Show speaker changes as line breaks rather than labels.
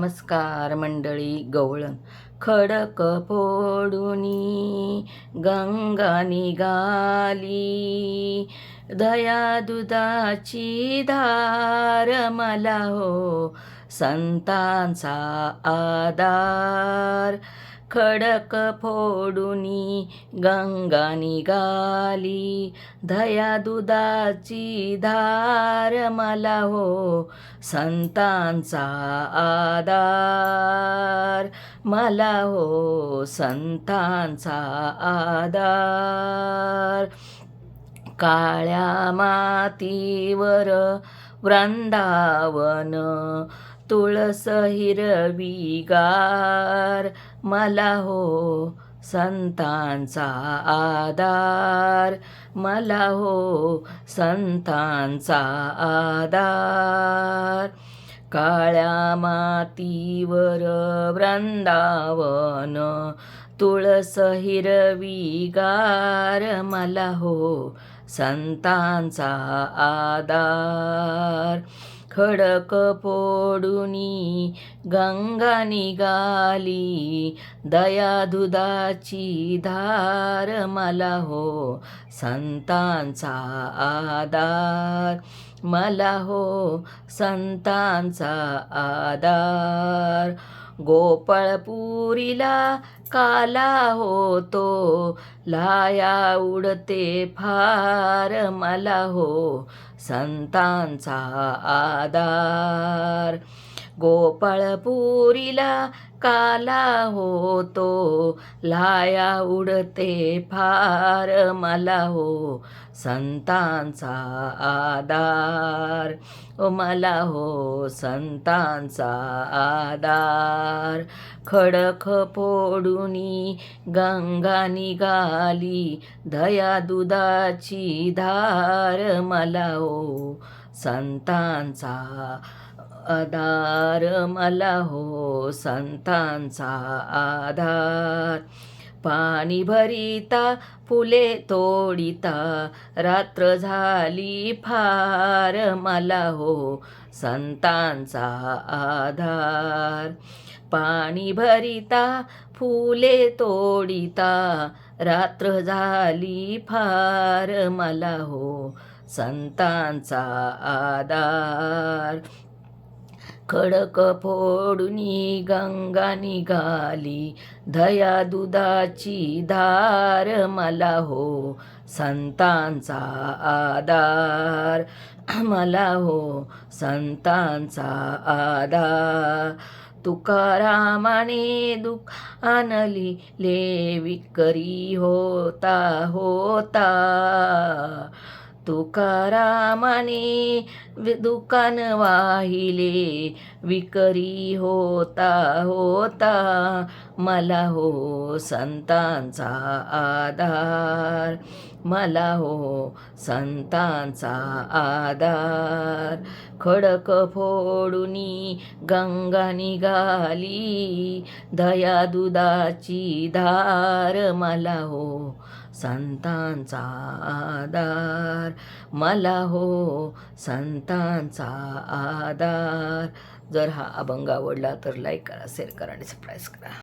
नमस्कार मंडळी. गवळण खडक फोडूनी गंगा निघाली, दया दुधाची धार मला हो संतांचा आधार. खडक फोडूनी गंगा निघाली, दया दुधाची धार मला हो संतांचा आधार. मला हो संतांचा आधार. काळ्या मातीवर वृंदावन, तुळस हिरवीगार, मला हो संतांचा आधार. मला हो संतांचा आधार. काळ्या मातीवर वृंदावन, तुळस हिरवीगार, मला हो संतांचा आधार. खडक फोडूनी गंगा निघाली, दया दुधाची धार, मला हो संतांचा आधार. मला हो संतांचा आधार. गोपाळपुरीला काला होतो, लाया उडते फार, मला हो संतांचा आधार. गोपाळपुरीला काला होतो, लाया उडते फार, मला हो संतांचा आधार. मला हो संतांचा आधार. खडक फोडूनी गंगा निघाली, दया दुधाची धार, मला हो संतांचा आधार. मला हो संतांचा आधार. पाणी भरिता फुले तोडिता, रात्र झाली फार, मला हो संतांचा आधार. पाणी भरिता फुले तोडिता, रात्र झाली फार, मला हो संतांचा आधार. खडक फोडूनी गंगा निघाली, दया दुधाची धार, मला हो संतांचा आधार. मला हो संतांचा आधार. तुकारामाने दुःख आणले विकरी होता होता, तुकारामाने दुकान वाहिले विकरी होता होता, मला हो संतांचा आधार. मला हो संतांचा आधार. खडक फोडूनी गंगा निघाली, दया दुधाची धार, मला हो संतांचा आधार. मला हो संतांचा आधार. जर हा अभंग आवडला तर लाईक करा, शेअर करा आणि सबस्क्राईब करा.